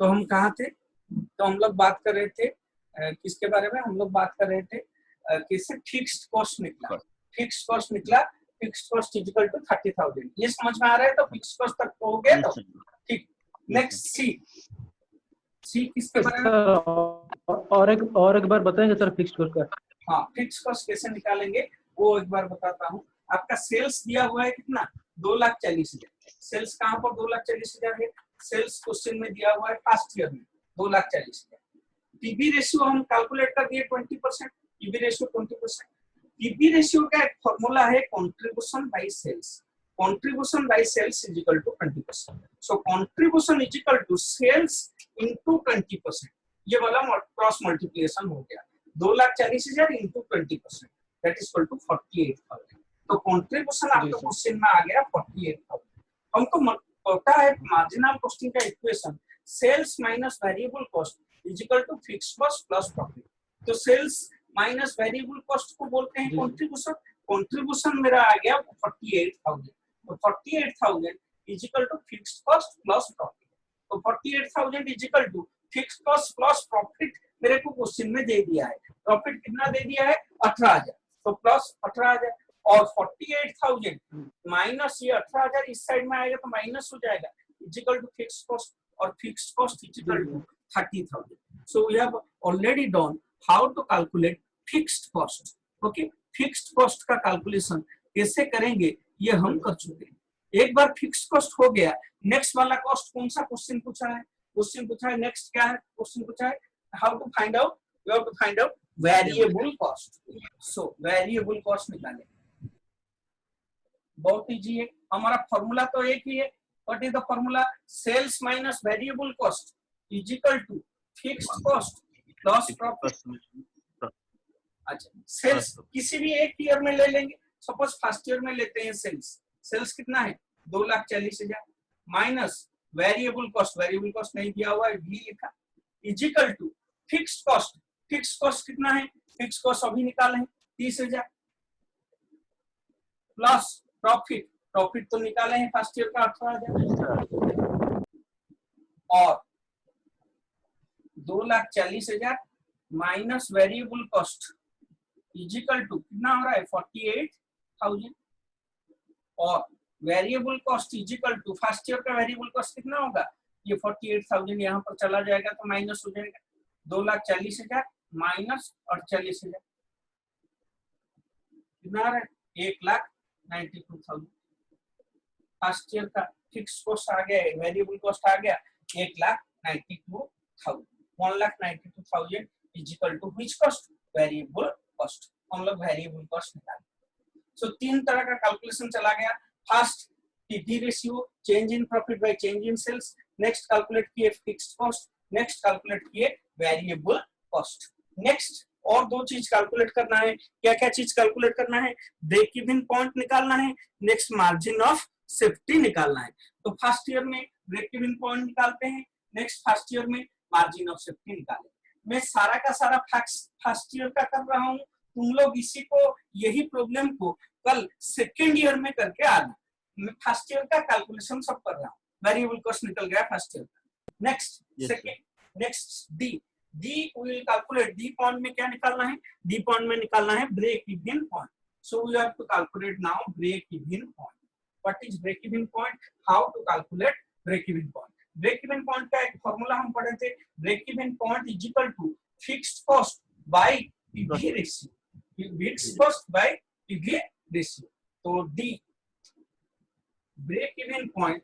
तो हम कहाँ थे? तो हम लोग बात कर रहे थे किसके बारे में? हम लोग बात कर रहे थे किससे? फिक्स्ड कॉस्ट निकला। फिक्स्ड कॉस्ट निकला, फिक्स्ड कॉस्ट इक्वल टू 30,000। ये समझ में आ रहा है? तो फिक्स्ड कॉस्ट तक हो गया तो ठीक। नेक्स्ट सी किसके बारे में? और एक बार बताएंगे सर फिक्स्ड कॉस्ट का? हाँ, फिक्स्ड कॉस्ट कैसे निकालेंगे वो एक बार बताता हूँ। आपका सेल्स दिया हुआ है कितना? 2,40,000। सेल्स कहाँ पर 2,40,000 है? सेल्स क्वेश्चन में दिया हुआ है फर्स्ट ईयर में 2,40,000। पीबी रेशियो हम कैलकुलेट कर दिए 20%, पीबी रेशियो 20%। पीबी रेशियो का एक फॉर्मूला है contribution by sales. Contribution by sales is equal to 20%। So contribution is equal to sales into 20%। ये वाला क्रॉस मल्टीप्लिकेशन हो गया। 2,40,000 into 20%, that is equal to 48,000। तो कंट्रीब्यूशन आपका क्वेश्चन में आ गया 48,000। हमको पता है मार्जिनल कॉस्टिंग का equation sales minus variable cost is equal to fixed cost plus profit. तो सेल्स माइनस वेरिएबल कॉस्ट को बोलते हैं कंट्रीब्यूशन। कंट्रीब्यूशन मेरा आ गया 48,000। तो 48,000 is equal to fixed cost plus profit. तो 48,000 is equal to fixed cost plus profit मेरे को क्वेश्चन में दे दिया है। प्रॉफिट कितना दे दिया है? 18,000। तो प्लस 18,000 और 48,000 माइनस ये 18,000 इस साइड में आएगा तो माइनस हो जाएगा, is equal to fixed cost, और fixed cost is equal to 30,000। So we have already done how to calculate fixed cost. Okay, fixed cost का कैलकुलेशन कैसे करेंगे ये हम कर चुके हैं। एक बार फिक्स्ड कॉस्ट हो गया, नेक्स्ट वाला कॉस्ट कौन सा क्वेश्चन पूछा है? क्वेश्चन पूछा है नेक्स्ट क्या है? क्वेश्चन पूछा है how to find out, we have to find out variable cost. So variable cost निकालें, बहुत इजी है। हमारा फॉर्मूला तो एक ही है। What is the formula? Sales minus variable cost is equal to fixed cost plus profit. अच्छा, sales किसी भी एक ईयर में ले लेंगे। सपोज फर्स्ट ईयर में लेते हैं सेल्स। सेल्स कितना है? 2,40,000 minus variable cost, variable cost नहीं दिया हुआ है, भी लिखा, is equal to fixed cost. Fixed cost कितना है? फिक्स्ड कॉस्ट अभी निकाले 30,000 प्लस प्रॉफिट, प्रॉफिट तो निकाले हैं फर्स्ट ईयर का 18,000 और 2,40,000 minus variable cost is equal to कितना हो रहा है? 48,000 और variable cost is equal to first year का वेरिएबल कॉस्ट कितना होगा? ये 48,000 यहाँ पर चला जाएगा तो माइनस हो जाएगा। 2,40,000 माइनस 48,000 कितना आ रहा है? 1,92,000। फर्स्ट ईयर का फिक्स कॉस्ट आ गया, वेरिएबल कॉस्ट आ गया 1,92,000। 1,92,000 is equal to which cost? Variable cost. हम लोग वेरिएबल कॉस्ट निकालेंगे। सो तीन तरह का कैलकुलेशन चला गया। First PV ratio, change in profit by change in sales. Next calculate किए फिक्स्ड कॉस्ट, नेक्स्ट कैलकुलेट किए वेरिएबल कॉस्ट। नेक्स्ट और दो चीज कैलकुलेट करना है। क्या क्या चीज कैलकुलेट करना है? ब्रेक इवन पॉइंट निकालना है, नेक्स्ट मार्जिन ऑफ सेफ्टी निकालना है। तो फर्स्ट ईयर में ब्रेक इवन पॉइंट निकालते हैं, नेक्स्ट फर्स्ट ईयर में मार्जिन ऑफ सेफ्टी निकालेंगे। मैं सारा का सारा फर्स्ट ईयर का कर रहा हूँ, तुम लोग इसी को, यही प्रॉब्लम को कल सेकेंड ईयर में करके आना। मैं फर्स्ट ईयर का कैलकुलेशन सब कर रहा हूँ। वेरिएबल कॉस्ट निकल गया फर्स्ट ईयर का। Next second, next D will calculate. D point में क्या निकालना है? डी पॉइंट में निकालना है break even point. So we have to calculate now break even point. What is break even point? How to calculate break even point? Break even point का एक formula हम पढ़े थे। Break even point is equal to fixed cost by PV ratio. Fixed cost by PV ratio. तो the break even point,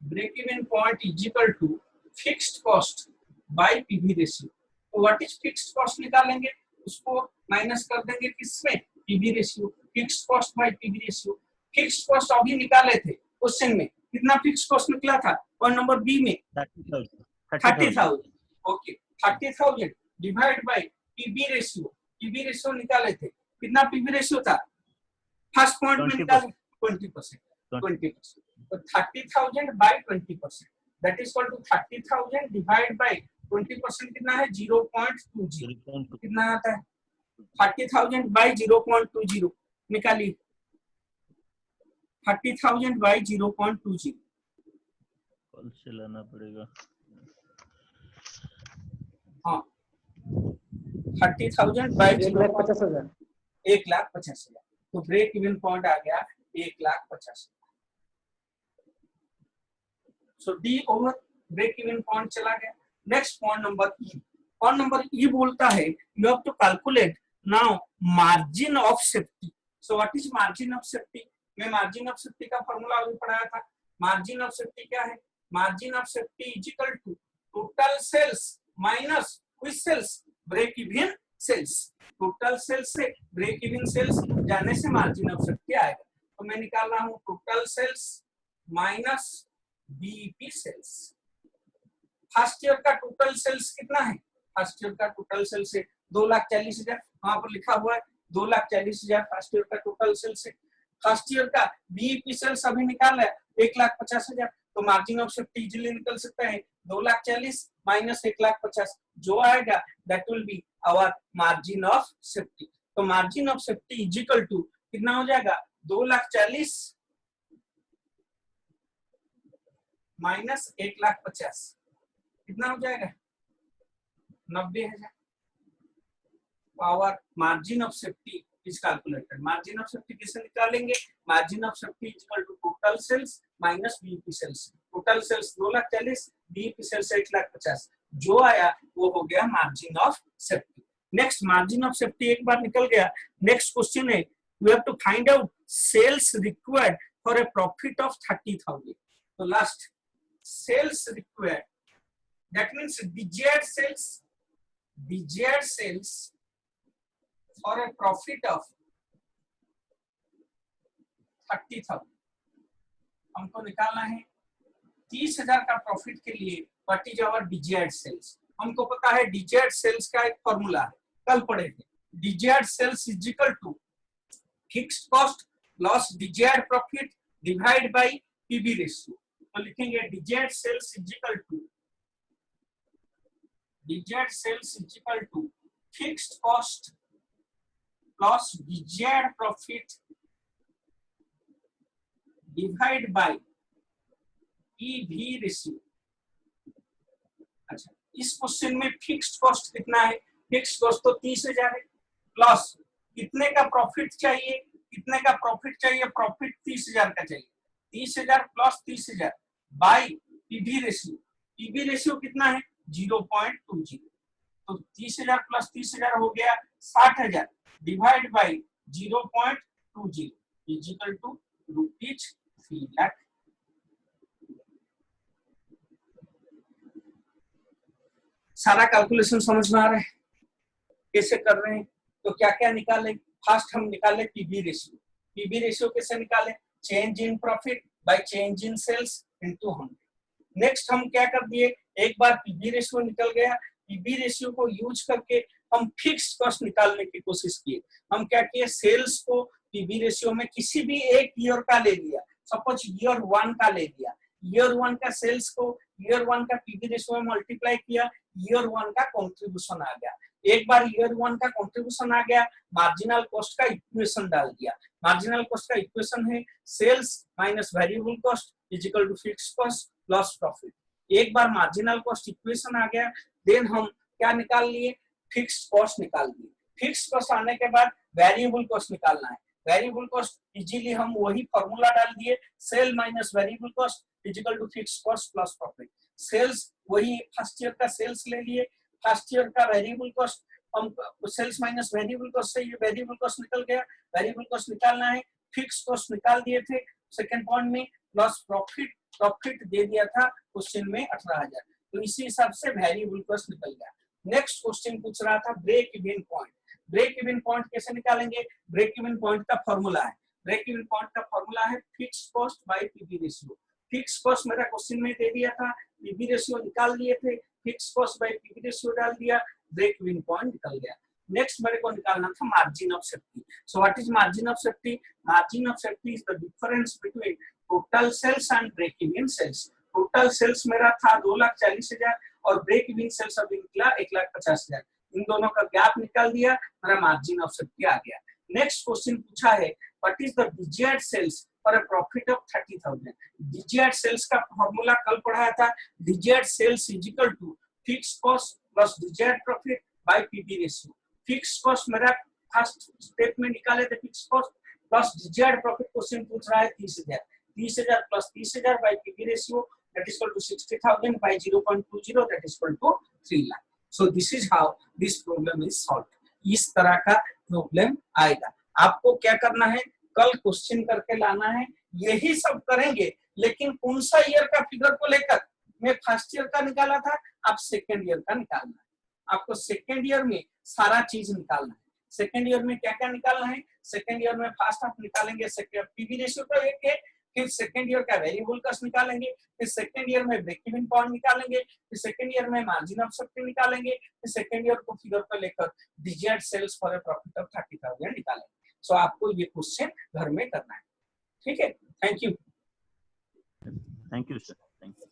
break even point is equal to fixed cost by PV ratio. तो what is fixed cost निकालेंगे, उसको minus कर देंगे किसमें? PV ratio. Fixed cost by PV ratio. Fixed cost अभी निकाले थे क्वेश्चन में, कितना फिक्स्ड कॉस्ट निकला था? पॉइंट नंबर बी में 30,000। Okay, 30,000 divide by PV ratio. PV ratio निकाले थे, कितना पीवी रेशियो था? फर्स्ट पॉइंट में निकाले 20%। 20%, तो 30,000 by 20%, that is equal to 30,000 divide by 20% कितना है? 0.20। कितना आता है? 30,000 बाय 0.20 निकालिए। 30,000 बाय 0.20 कल से लाना पड़ेगा। हाँ 30,000 बाई 1,50,000। 1,50,000, तो ब्रेक इवन पॉइंट आ गया 1,50,000। So the over break even point चला गया। Next point number E. Point number E बोलता है you have to calculate now margin of safety. So what is margin of safety? मैं margin of safety का formula अभी पढ़ाया था। Margin of safety क्या है? Margin of safety is equal to total sales minus which sales? Break even sales. Total sales से break even sales जाने से मार्जिन ऑफ सेफ्टी आएगा। तो मैं निकाल रहा हूं total sales minus BEP sales. First year का टोटल सेल्स कितना है? फर्स्ट ईयर का टोटल सेल्स है 2,40,000, वहां पर लिखा हुआ है 2,40,000 फर्स्ट ईयर का टोटल सेल्स है। फर्स्ट ईयर का बीईपी सेल्स अभी निकाला है 1,50,000, तो मार्जिन ऑफ सेफ्टी इजीली निकल सकता है 2,40,000 माइनस 1,50,000, जो आएगा that will be our margin of safety. तो margin of safety is equal to कितना हो जाएगा? 2,40,000 माइनस 1,50,000 कितना हो जाएगा? 90,000। Our margin of safety is calculated. Margin of safety कैसे निकालेंगे? Margin of safety is equal to total sales minus BEP sales. Total sales 2,40,000, BEP sales 1,50,000, जो आया वो हो गया margin of safety. Next margin of safety एक बार निकल गया। नेक्स्ट क्वेश्चन है you have to find out sales required for a profit of 30,000। तो last sales required, that means desired sales for a profit of 30,000 हमको निकालना है। 30,000 का प्रॉफिट के लिए what is our desired sales? हमको पता है desired sales का एक फॉर्मूला है, कल पढ़े थे। desired sales is equal to fixed cost plus desired profit divide by PV ratio। तो लिखेंगे desired sales is equal to desired sales is equal to fixed cost plus desired profit divide by PV ratio। अच्छा, इस question में fixed cost कितना है? Fixed cost तो 30,000 है, plus कितने का प्रॉफिट चाहिए? कितने का प्रॉफिट चाहिए? प्रॉफिट 30,000 का चाहिए। 30,000 plus 30,000 by PV ratio. PV ratio कितना है? 0.20। तो 30,000 प्लस 30,000 हो गया 60,000 divide by 0.20 is equal to ₹3 lakh. सारा कैलकुलेशन समझ में आ रहा है कैसे कर रहे हैं? तो क्या क्या निकाले? फर्स्ट हम निकाले पीवी रेशियो। पीवी रेशियो कैसे निकाले? Change in profit by change in sales into 100। Next हम क्या कर दिए? एक बार पीवी रेशियो निकल गया, पीवी रेशियो को यूज करके हम फिक्स्ड कॉस्ट निकालने की कोशिश किए। हम क्या किए? सेल्स को पीवी रेशियो में किसी भी एक ईयर का ले लिया। सपोज ईयर 1 का ले लिया, ईयर 1 का सेल्स को ईयर 1 का पीवी रेशियो में मल्टीप्लाई किया, ईयर 1 का कंट्रीब्यूशन आ गया। एक बार ईयर 1 का कंट्रीब्यूशन आ गया, मार्जिनल कॉस्ट का इक्वेशन डाल दिया। मार्जिनल कॉस्ट का इक्वेशन है sales minus variable cost is equal to fixed cost plus profit. एक बार मार्जिनल कॉस्ट इक्वेशन आ गया, देन हम क्या निकाल लिए? फिक्स्ड कॉस्ट निकाल दिए। फिक्स्ड कॉस्ट आने के बाद वेरिएबल कॉस्ट निकालना है। वेरिएबल कॉस्ट इजीली हम वही फॉर्मूला डाल दिए, sale minus variable cost is equal to fixed cost plus profit. Sales वही फर्स्ट ईयर का सेल्स ले लिए, फर्स्ट ईयर का वेरिएबल कॉस्ट हम सेल्स माइनस वेरिएबल कॉस्ट से ये वेरिएबल कॉस्ट निकल गया। वेरिएबल कॉस्ट निकालना है, फिक्स्ड कॉस्ट निकाल दिए थे सेकंड पॉइंट में, प्लस प्रॉफिट। प्रॉफिट दे दिया था क्वेश्चन में 18,000, तो इसी हिसाब से वेरिएबल कॉस्ट निकल गया। नेक्स्ट क्वेश्चन पूछ रहा था break even point. Break even point कैसे निकालेंगे? ब्रेक इवन पॉइंट का फॉर्मूला है, ब्रेक इवन पॉइंट का फॉर्मूला है fixed cost by PV ratio. Fixed cost मेरा क्वेश्चन में दे दिया था, पीवी रेशियो निकाल लिए थे, fixed cost by PV ratio डाल दिया, ब्रेक इवन पॉइंट निकल गया। नेक्स्ट मेरे को निकालना था margin of safety. So what is margin of safety? Margin of safety is the difference between total sales and break even sales. Total sales मेरा था 2,40,000 और ब्रेक इवन सेल्स अभी निकला 1,50,000। इन दोनों का गैप निकाल दिया, मेरा मार्जिन ऑफ सेफ्टी आ गया। नेक्स्ट क्वेश्चन पूछा है what is the digit sales for a profit of 30,000। Digit sales का फॉर्मूला कल पढ़ाया था, digit sales is equal to fixed cost plus digit profit by PV ratio. Fixed cost मेरा first step में निकाले थे, fixed cost plus digit profit question पूछ रहा है 30,000, 30,000 plus 30,000 by PV ratio that is equal to 60,000 by 0.20 that is equal to 3 lakh. So this is how this problem is solved. इस तरह का प्रॉब्लम आएगा। आपको क्या करना है, कल क्वेश्चन करके लाना है, यही सब करेंगे, लेकिन कौन सा ईयर का फिगर को लेकर, मैं फर्स्ट ईयर का निकाला था, आप सेकेंड ईयर का निकालना है। आपको सेकेंड ईयर में सारा चीज निकालना है। सेकेंड ईयर में क्या क्या निकालना है, सेकेंड ईयर में फर्स्ट आप निकालेंगे पीवी रेशियो तो एक है, फिर सेकेंड ईयर का वेरिएबल कॉस्ट निकालेंगे, फिर सेकेंड ईयर में ब्रेक इवन पॉइंट निकालेंगे, फिर सेकेंड ईयर में मार्जिन ऑफ सेफ्टी निकालेंगे, फिर सेकेंड ईयर को फिगर पर लेकर digit sales for a profit of 30,000 निकालेंगे। सो आपको ये क्वेश्चन घर में करना है, ठीक है। Thank you sir, thank you.